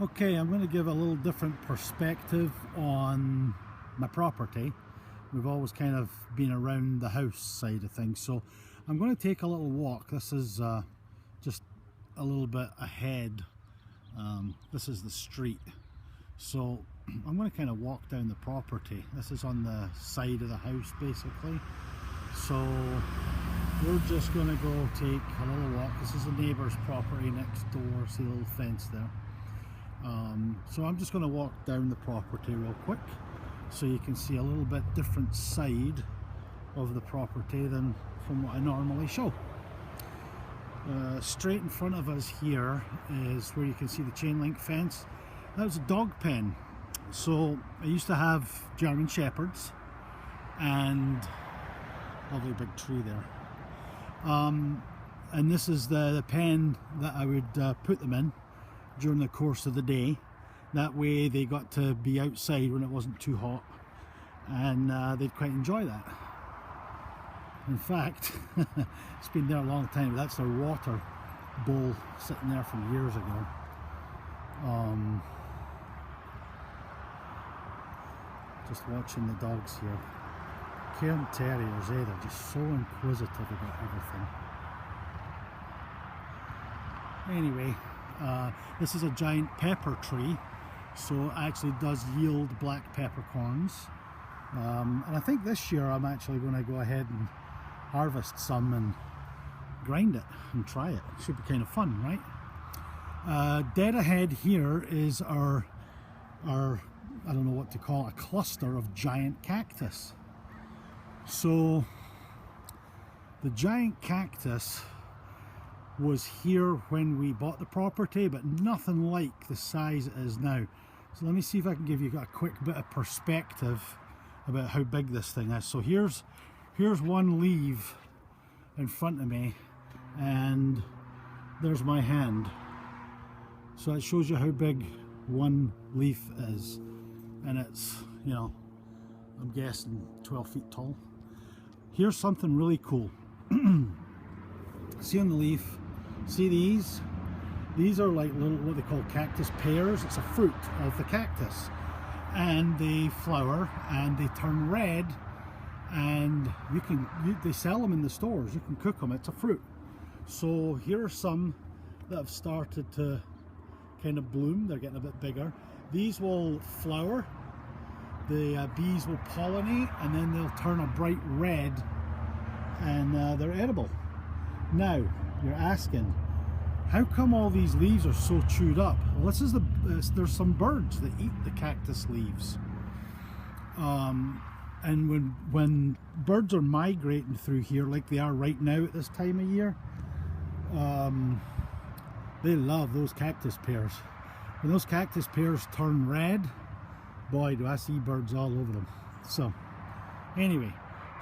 Okay, I'm going to give a little different perspective on my property. We've always kind of been around the house side of things, so I'm going to take a little walk. This is just a little bit ahead. This is the street, so I'm going to kind of walk down the property. This is on the side of the house basically, so we're just going to go take a little walk. This is a neighbour's property next door. See the little fence there. So I'm just going to walk down the property real quick so you can see a little bit different side of the property than from what I normally show. Straight in front of us here is where you can see the chain link fence. That was a dog pen. So I used to have German Shepherds and lovely big tree there. And this is the pen that I would put them in during the course of the day. That way they got to be outside when it wasn't too hot, and they'd quite enjoy that. In fact, it's been there a long time, but that's their water bowl sitting there from years ago. Just watching the dogs here. Cairn Terriers, they're just so inquisitive about everything. Anyway, this is a giant pepper tree, so it actually does yield black peppercorns. And I think this year I'm actually going to go ahead and harvest some and grind it and try it. It should be kind of fun, right? Dead ahead here is our I don't know what to call it, a cluster of giant cactus. So the giant cactus was here when we bought the property, but nothing like the size it is now. So let me see if I can give you a quick bit of perspective about how big this thing is. So here's one leaf in front of me, and there's my hand. So it shows you how big one leaf is, and it's, you know, I'm guessing 12 feet tall. Here's something really cool. See on the leaf, see these? These are like little, what they call cactus pears. It's a fruit of the cactus, and they flower and they turn red, and they sell them in the stores. You can cook them. It's a fruit. So here are some that have started to kind of bloom. They're getting a bit bigger. These will flower. The bees will pollinate, and then they'll turn a bright red, and they're edible. Now you're asking, how come all these leaves are so chewed up? Well, this is there's some birds that eat the cactus leaves, and when birds are migrating through here like they are right now at this time of year, they love those cactus pears. When those cactus pears turn red, boy, do I see birds all over them. So anyway,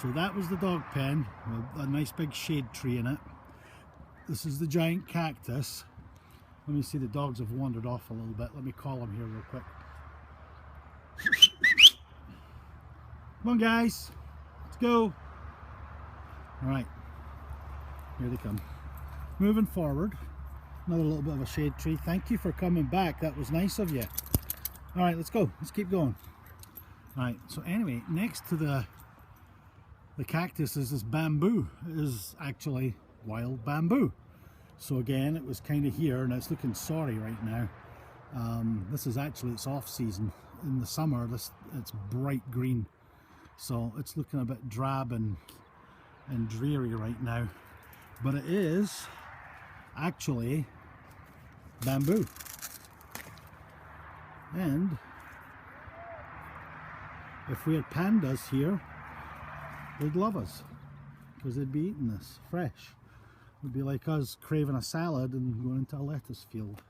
so that was the dog pen with a nice big shade tree in it. This is the giant cactus. Let me see, the dogs have wandered off a little bit. Let me call them here real quick. Come on, guys, let's go. All right, here they come. Moving forward, another little bit of a shade tree. Thank you for coming back. That was nice of you. All right, let's go. Let's keep going. All right, so anyway, next to the cactus is this bamboo. It is actually wild bamboo. So again, it was kind of here, and it's looking sorry right now. This is actually its off season. In the summer, it's bright green, so it's looking a bit drab and dreary right now. But it is actually bamboo, and if we had pandas here, they'd love us because they'd be eating this fresh. It would be like us craving a salad and going into a lettuce field.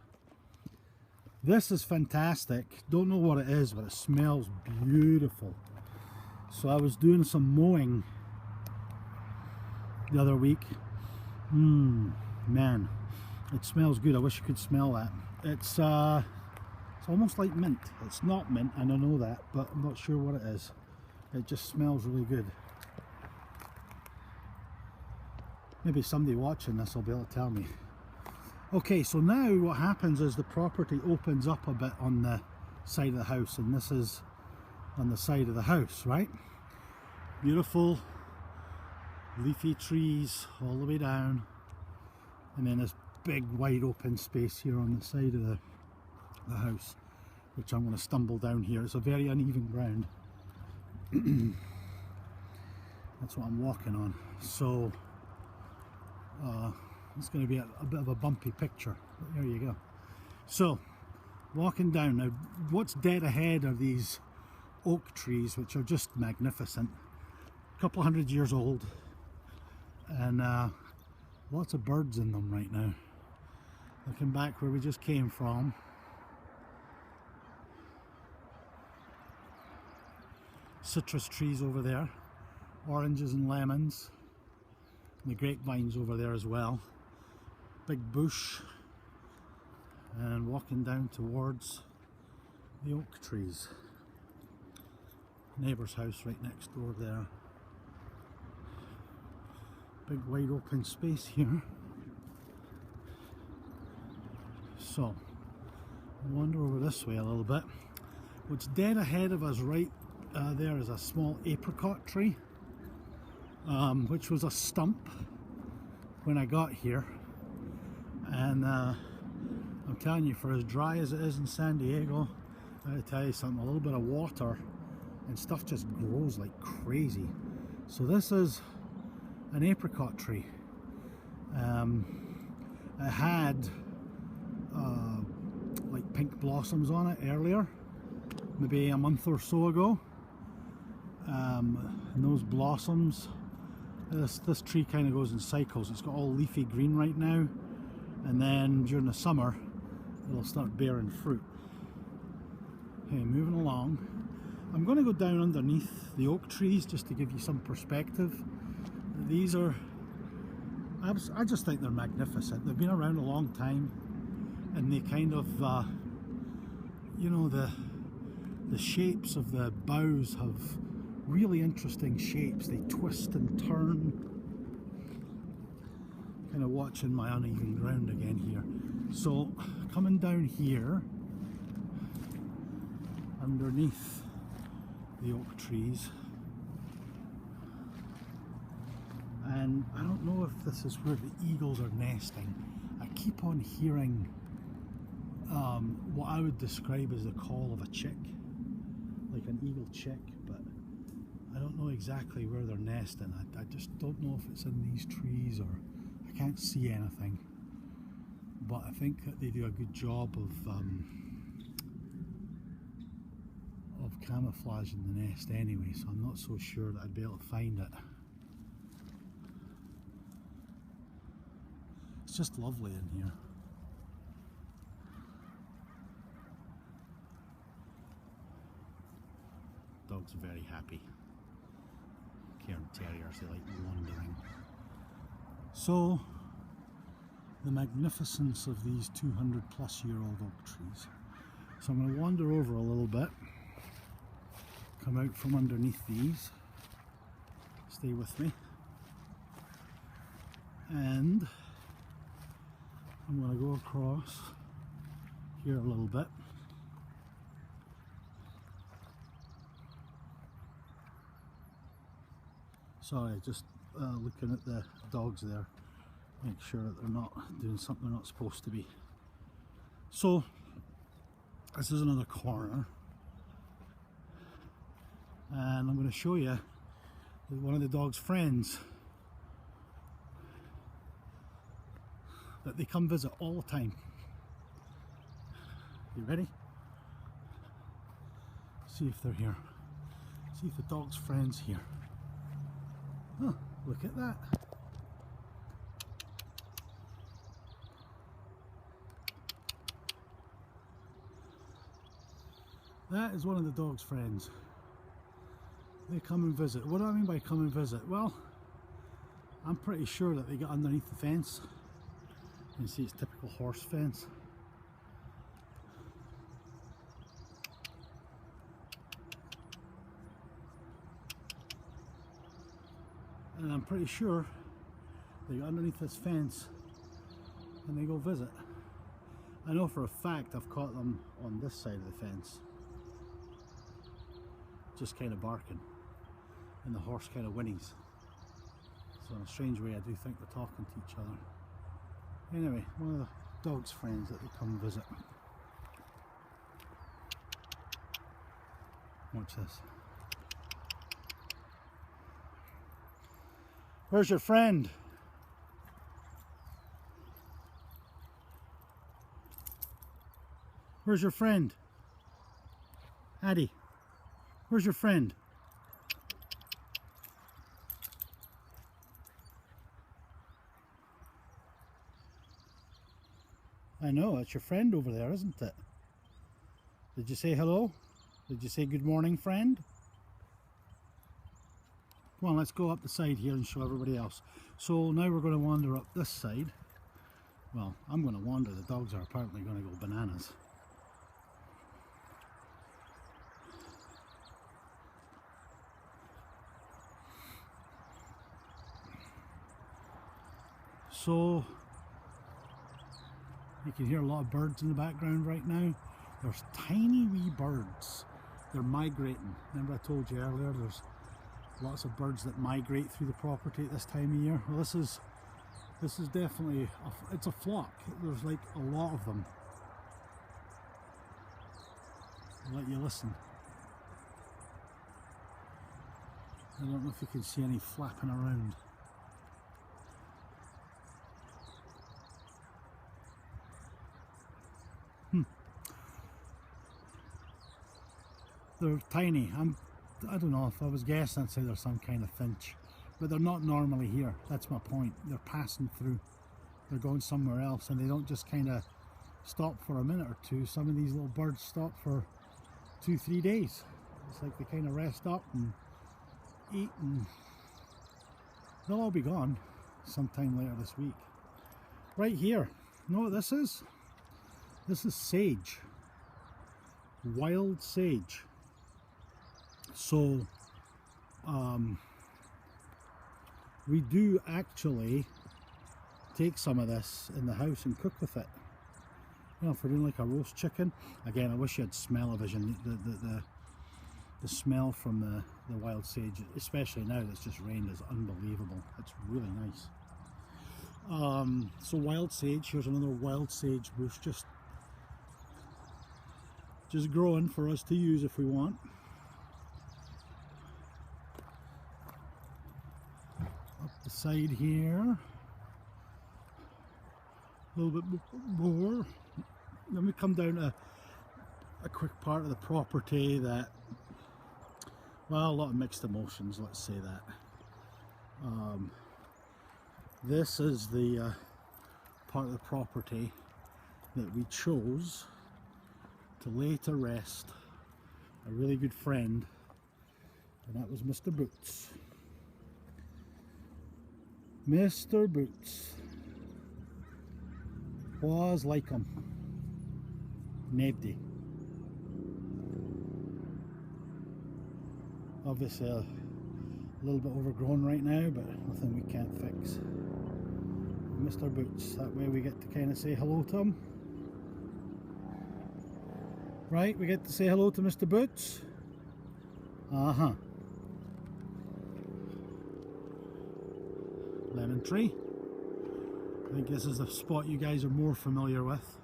This is fantastic. Don't know what it is, but it smells beautiful. So I was doing some mowing the other week. Man, it smells good. I wish you could smell that. It's almost like mint. It's not mint, and I know that, but I'm not sure what it is. It just smells really good. Maybe somebody watching this will be able to tell me. Okay, so now what happens is the property opens up a bit on the side of the house, and this is on the side of the house, right? Beautiful leafy trees all the way down, and then this big wide open space here on the side of the house, which I'm going to stumble down here. It's a very uneven ground. That's what I'm walking on, so it's going to be a bit of a bumpy picture, but there you go. So walking down now, what's dead ahead are these oak trees, which are just magnificent, a couple hundred years old, and lots of birds in them right now. Looking back where we just came from, citrus trees over there, oranges and lemons, and the grapevines over there as well. Big bush, and walking down towards the oak trees. Neighbour's house right next door there. Big wide open space here. So I wander over this way a little bit. What's dead ahead of us right there is a small apricot tree, which was a stump when I got here, and I'm telling you, for as dry as it is in San Diego, I gotta tell you something, a little bit of water and stuff just grows like crazy. So this is an apricot tree. It had like pink blossoms on it earlier, maybe a month or so ago, and those blossoms, this tree kind of goes in cycles. It's got all leafy green right now, and then during the summer it'll start bearing fruit. Okay, moving along, I'm going to go down underneath the oak trees just to give you some perspective. These are, I just think they're magnificent. They've been around a long time, and they kind of, you know, the shapes of the boughs have really interesting shapes. They twist and turn. Kind of watching my uneven ground again here. So coming down here underneath the oak trees, and I don't know if this is where the eagles are nesting. I keep on hearing what I would describe as the call of a chick, like an eagle chick, but I don't know exactly where they're nesting. I just don't know if it's in these trees, or I can't see anything, but I think that they do a good job of camouflaging the nest anyway, so I'm not so sure that I'd be able to find it. It's just lovely in here. Dog's very happy. Cairn terriers, they like wandering. So, the magnificence of these 200-plus-year-old oak trees. So I'm going to wander over a little bit, come out from underneath these, stay with me, and I'm going to go across here a little bit. Sorry, just looking at the dogs there, make sure that they're not doing something they're not supposed to be. So this is another corner, and I'm going to show you one of the dog's friends that they come visit all the time. You ready? See if they're here. See if the dog's friend's here. Oh, look at that. That is one of the dog's friends. They come and visit. What do I mean by come and visit? Well, I'm pretty sure that they get underneath the fence. You see, it's typical horse fence. And I'm pretty sure they go underneath this fence and they go visit. I know for a fact I've caught them on this side of the fence, just kind of barking, and the horse kind of whinnies. So in a strange way I do think they're talking to each other. Anyway, one of the dog's friends that they come visit. Watch this. Where's your friend? Where's your friend? Addie, where's your friend? I know, it's your friend over there, isn't it? Did you say hello? Did you say good morning, friend? Come on, let's go up the side here and show everybody else. So now we're going to wander up this side. Well, I'm going to wander. The dogs are apparently going to go bananas. So you can hear a lot of birds in the background right now. There's tiny wee birds. They're migrating. Remember I told you earlier there's lots of birds that migrate through the property at this time of year. Well, this is definitely it's a flock. There's like a lot of them. I'll let you listen. I don't know if you can see any flapping around. They're tiny. I don't know, if I was guessing I'd say they're some kind of finch, but they're not normally here. That's my point. They're passing through. They're going somewhere else, and they don't just kind of stop for a minute or two. Some of these little birds stop for 2-3 days. It's like they kind of rest up and eat, and they'll all be gone sometime later this week. Right here, you know what this is? This is sage. Wild sage. So we do actually take some of this in the house and cook with it. You know, if we're doing like a roast chicken. Again, I wish you had smell-o-vision. The smell from the wild sage, especially now that's just rained, is unbelievable. It's really nice. So wild sage, here's another wild sage bush just growing for us to use if we want. Up the side here, a little bit more. Then we come down to a quick part of the property that, well, a lot of mixed emotions, let's say that. This is the part of the property that we chose to lay to rest a really good friend, and that was Mr. Boots. Mr. Boots was like him. Nobody. Obviously a little bit overgrown right now, but nothing we can't fix. Mr. Boots, that way we get to kind of say hello to him. Right, we get to say hello to Mr. Boots. Uh-huh. Lemon tree. I think this is the spot you guys are more familiar with.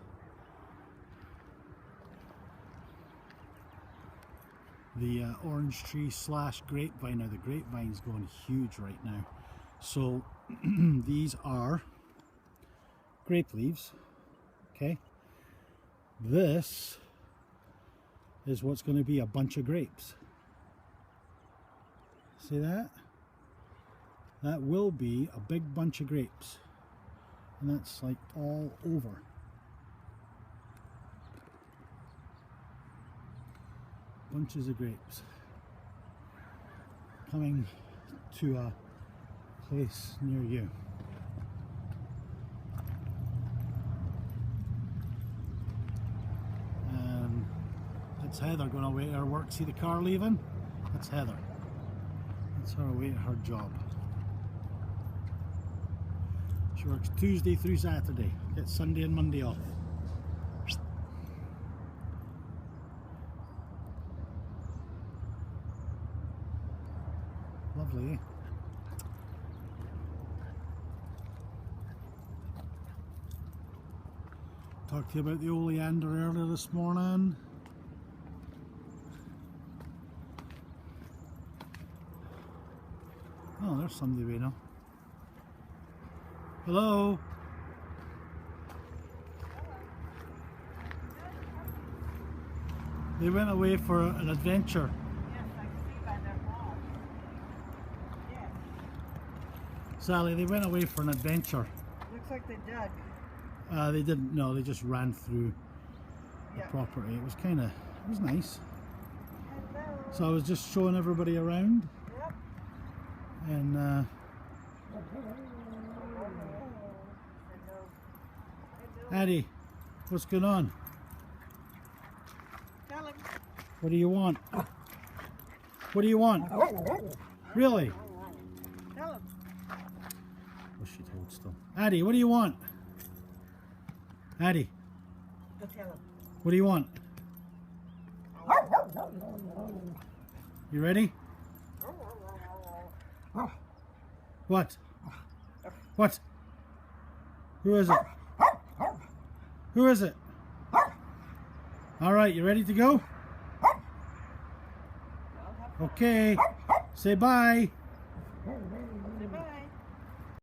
The orange tree slash grapevine. Now the grapevine's going huge right now. So these are grape leaves. Okay. This is what's going to be a bunch of grapes. See that? That will be a big bunch of grapes. And that's like all over. Bunches of grapes. Coming to a place near you. That's Heather going away to her work. See the car leaving? That's Heather. That's her away at her job. She works Tuesday through Saturday. Gets Sunday and Monday off. Lovely. Talked to you about the oleander earlier this morning. Oh, there's somebody we know. Hello. They went away for an adventure. Yes, I see by their wall. Yes. Sally, they went away for an adventure. Looks like they dug. They didn't, no, they just ran through the Yeah. property. It was kind of, it was nice. Hello. So I was just showing everybody around. Yep. And Hello. Addie, what's going on? Tell him. What do you want? What do you want? Really? Tell him. Wish she'd hold still. Addie, what do you want? Addie, Go tell him. what do you want? You ready? What? What? Who is it? Who is it? All right, you ready to go? Okay, say bye.